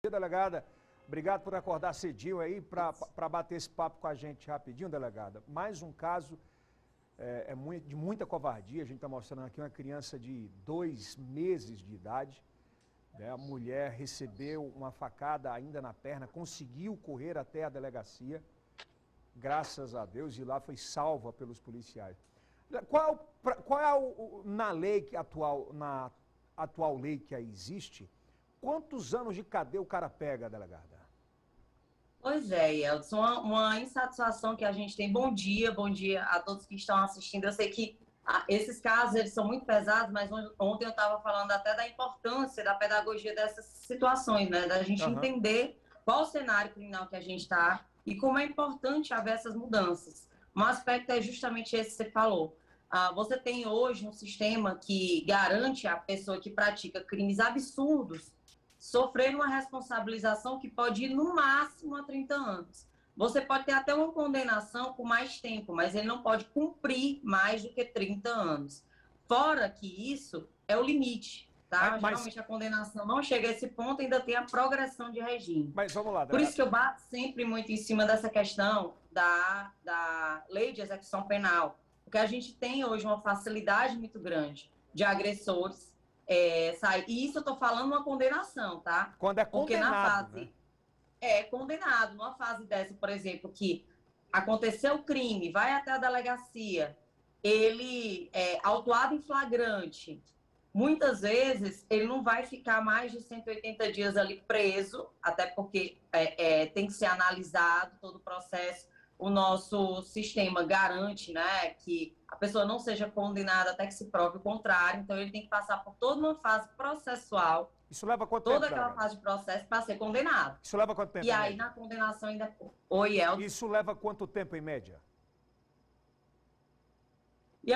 Delegada, obrigado por acordar cedinho aí para bater esse papo com a gente rapidinho, delegada. Mais um caso de muita covardia. A gente está mostrando aqui uma criança de 2 meses de idade. Né? A mulher recebeu uma facada ainda na perna, conseguiu correr até a delegacia, graças a Deus, e lá foi salva pelos policiais. Na lei atual, na atual lei que aí existe, quantos anos de cadeia o cara pega, delegada? Pois é, Elton, uma insatisfação que a gente tem. Bom dia a todos que estão assistindo. Eu sei que esses casos eles são muito pesados, mas ontem eu estava falando até da importância da pedagogia dessas situações, né? Da gente entender qual o cenário criminal que a gente está e como é importante haver essas mudanças. Um aspecto é justamente esse que você falou. Você tem hoje um sistema que garante à pessoa que pratica crimes absurdos sofrer uma responsabilização que pode ir no máximo a 30 anos. Você pode ter até uma condenação por mais tempo, mas ele não pode cumprir mais do que 30 anos. Fora que isso é o limite, tá? Geralmente a condenação não chega a esse ponto, ainda tem a progressão de regime. Mas vamos lá, Por isso que eu bato sempre muito em cima dessa questão da lei de execução penal, porque a gente tem hoje uma facilidade muito grande de agressores sai. E isso eu estou falando uma condenação, tá? Quando é condenado, porque na fase né? Condenado, numa fase dessa, por exemplo, que aconteceu o crime, vai até a delegacia, ele é autuado em flagrante, muitas vezes ele não vai ficar mais de 180 dias ali preso, até porque tem que ser analisado todo o processo. O nosso sistema garante, né, que a pessoa não seja condenada até que se prove o contrário. Então, ele tem que passar por toda uma fase processual. Isso leva quanto tempo? Toda aquela fase de processo para ser condenado. Isso leva quanto tempo? E aí, na condenação ainda... Oi, Elton. Isso leva quanto tempo, em média? E,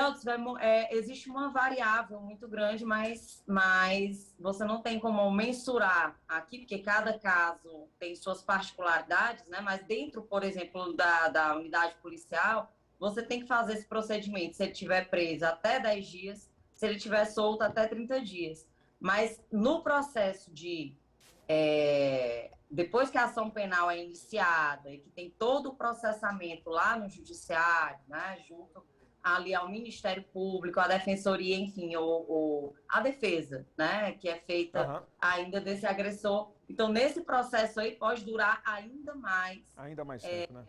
existe uma variável muito grande, mas você não tem como mensurar aqui, porque cada caso tem suas particularidades, né? Mas dentro, por exemplo, da unidade policial, você tem que fazer esse procedimento. Se ele estiver preso até 10 dias, se ele estiver solto até 30 dias. Mas no processo de... depois que a ação penal é iniciada e que tem todo o processamento lá no judiciário, né? Junto ali ao Ministério Público, à Defensoria, enfim, a defesa, né, que é feita ainda desse agressor. Então, nesse processo aí, pode durar ainda mais. Ainda mais tempo, né?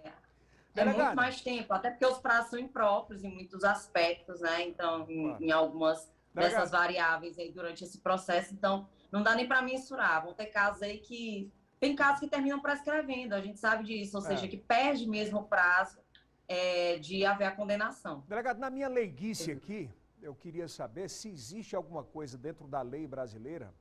Muito mais tempo, até porque os prazos são impróprios em muitos aspectos, né? Então, em algumas dessas variáveis aí durante esse processo. Então, não dá nem para mensurar. Vão ter casos aí que... Tem casos que terminam prescrevendo, a gente sabe disso, ou seja, que perde mesmo o prazo de haver a condenação. Delegado, na minha leiguice aqui, eu queria saber se existe alguma coisa dentro da lei brasileira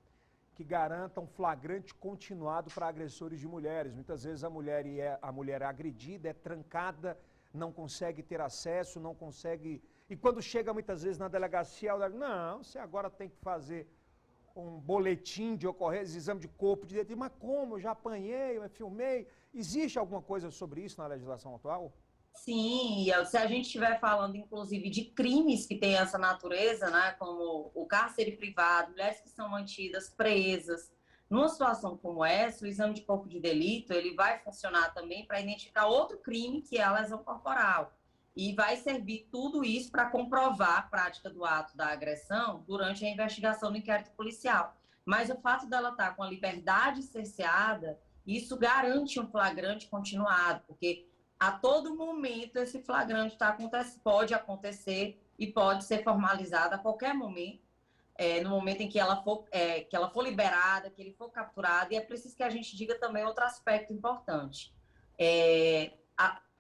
que garanta um flagrante continuado para agressores de mulheres. Muitas vezes a mulher é agredida, é trancada, não consegue ter acesso, não consegue... E quando chega muitas vezes na delegacia, ela diz, não, você agora tem que fazer um boletim de ocorrência, exame de corpo de delito. Mas como? Eu já apanhei, eu filmei. Existe alguma coisa sobre isso na legislação atual? Sim, se a gente estiver falando, inclusive, de crimes que têm essa natureza, né, como o cárcere privado, mulheres que são mantidas presas, numa situação como essa, o exame de corpo de delito, ele vai funcionar também para identificar outro crime, que é a lesão corporal. E vai servir tudo isso para comprovar a prática do ato da agressão durante a investigação do inquérito policial. Mas o fato dela estar com a liberdade cerceada, isso garante um flagrante continuado, porque a todo momento esse flagrante pode acontecer e pode ser formalizado a qualquer momento, no momento em que ela for liberada, que ele for capturado. E é preciso que a gente diga também outro aspecto importante.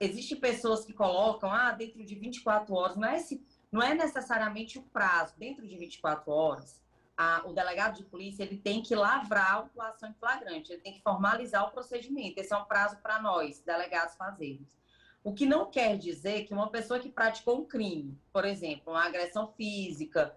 Existem pessoas que colocam, dentro de 24 horas, não é necessariamente o prazo. Dentro de 24 horas, o delegado de polícia ele tem que lavrar a autuação em flagrante, ele tem que formalizar o procedimento. Esse é um prazo para nós, delegados, fazermos. O que não quer dizer que uma pessoa que praticou um crime, por exemplo, uma agressão física,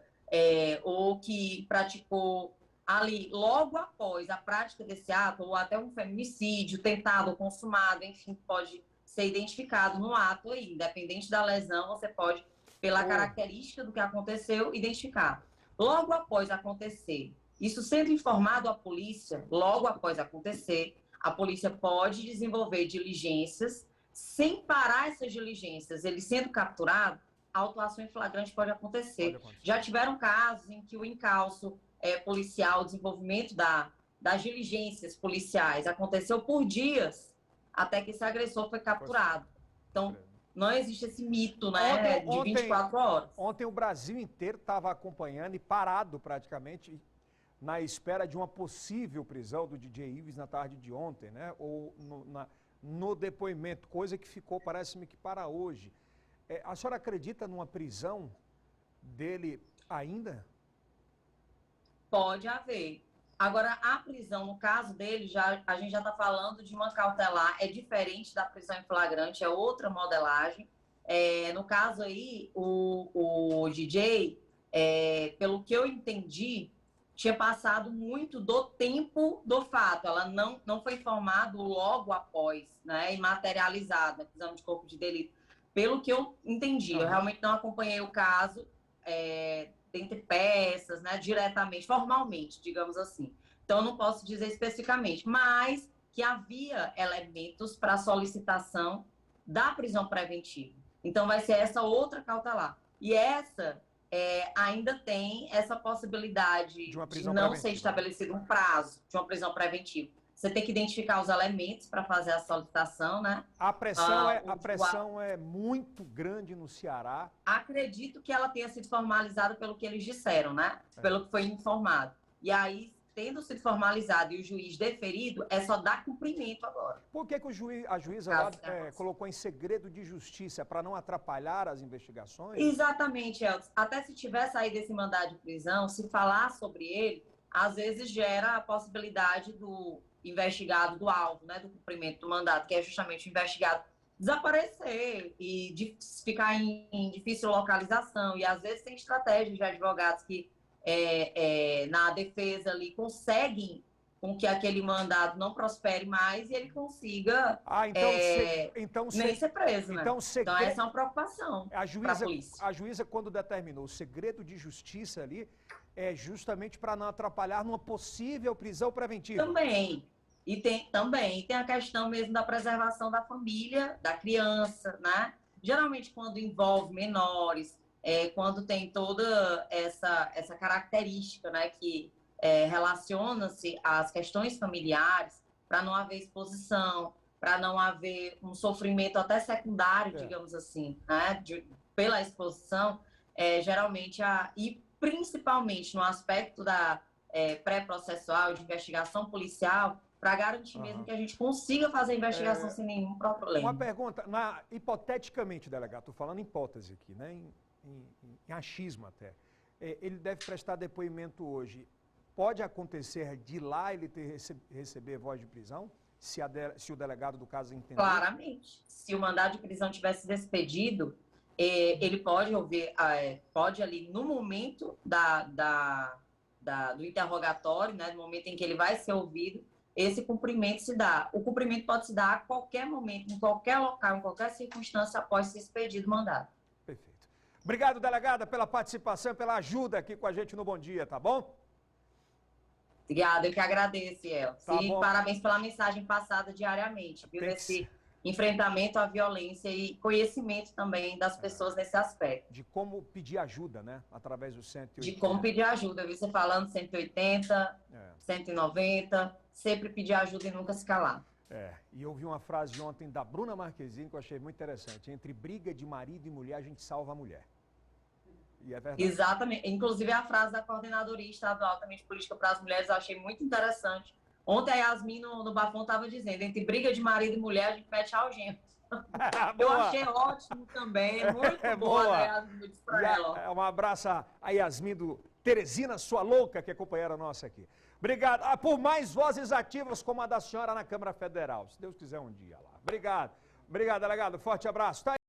ou que praticou ali, logo após a prática desse ato, ou até um feminicídio tentado ou consumado, enfim, pode ser identificado no ato aí, independente da lesão, você pode, pela característica do que aconteceu, identificar. Logo após acontecer Isso sendo informado à polícia, logo após acontecer, a polícia pode desenvolver diligências. Sem parar essas diligências, ele sendo capturado, a autuação em flagrante pode acontecer. Já tiveram casos em que o encalço policial, o desenvolvimento das diligências policiais aconteceu por dias até que esse agressor foi capturado. Então, não existe esse mito, né, de 24 horas. Ontem o Brasil inteiro estava acompanhando e parado praticamente na espera de uma possível prisão do DJ Ives na tarde de ontem, né? Ou no depoimento, coisa que ficou, parece-me que para hoje. A senhora acredita numa prisão dele ainda? Pode haver. Agora, a prisão, no caso dele, a gente já está falando de uma cautelar, é diferente da prisão em flagrante, é outra modelagem. No caso aí, o DJ, pelo que eu entendi, tinha passado muito do tempo do fato. Ela não foi informada logo após, né, e materializada, na prisão de corpo de delito. Pelo que eu entendi, eu realmente não acompanhei o caso dentre peças, né, diretamente, formalmente, digamos assim. Então, eu não posso dizer especificamente, mas que havia elementos para solicitação da prisão preventiva. Então, vai ser essa outra cautelar. E essa ainda tem essa possibilidade de não ser estabelecido um prazo de uma prisão preventiva. Você tem que identificar os elementos para fazer a solicitação, né? A pressão é muito grande no Ceará. Acredito que ela tenha sido formalizada pelo que eles disseram, né? Pelo que foi informado. E aí, tendo sido formalizado e o juiz deferido, é só dar cumprimento agora. Por que a juíza lá colocou em segredo de justiça? Para não atrapalhar as investigações? Exatamente, Elton. Até se tiver saído esse mandado de prisão, se falar sobre ele, às vezes gera a possibilidade do investigado, do alvo, né, do cumprimento do mandato, que é justamente o investigado, desaparecer e ficar em difícil localização. E às vezes tem estratégias de advogados que na defesa ali conseguem com que aquele mandado não prospere mais e ele consiga nem ser preso, né? Então essa é uma preocupação para a polícia. A juíza, quando determinou o segredo de justiça ali, é justamente para não atrapalhar numa possível prisão preventiva. E tem a questão mesmo da preservação da família, da criança, né? Geralmente, quando envolve menores, quando tem toda essa característica, né, que relaciona-se às questões familiares, para não haver exposição, para não haver um sofrimento até secundário, digamos assim, né, pela exposição, geralmente, e principalmente no aspecto da pré-processual, de investigação policial, para garantir mesmo que a gente consiga fazer a investigação sem nenhum problema. Uma pergunta, hipoteticamente, delegado, estou falando em hipótese aqui, né, em achismo até, ele deve prestar depoimento hoje. Pode acontecer de lá ele receber voz de prisão, se o delegado do caso entender? Claramente. Se o mandado de prisão tivesse despedido, ele pode ouvir, pode ali no momento do interrogatório, né, no momento em que ele vai ser ouvido, esse cumprimento se dá. O cumprimento pode se dar a qualquer momento, em qualquer local, em qualquer circunstância, após ser expedido o mandado. Perfeito. Obrigado, delegada, pela participação e pela ajuda aqui com a gente no Bom Dia, tá bom? Obrigada, eu que agradeço, Elcio. E parabéns pela mensagem passada diariamente, viu? Desse enfrentamento à violência e conhecimento também das pessoas nesse aspecto. De como pedir ajuda, né? Através do 180. De como pedir ajuda. Eu vi você falando 180, 190, sempre pedir ajuda e nunca se calar. E eu vi uma frase ontem da Bruna Marquezine que eu achei muito interessante. Entre briga de marido e mulher, a gente salva a mulher. E é verdade. Exatamente. Inclusive a frase da Coordenadoria Estadual altamente política para as mulheres, eu achei muito interessante. Ontem a Yasmin no Bafão estava dizendo, entre briga de marido e mulher, a gente mete algema. Eu achei ótimo também, muito boa, né, Yasmin, disse pra ela. Um abraço a Yasmin do Teresina, sua louca, que é companheira nossa aqui. Obrigado. Por mais vozes ativas como a da senhora na Câmara Federal. Se Deus quiser um dia lá. Obrigado. Obrigado, delegado. Forte abraço. Tá aí.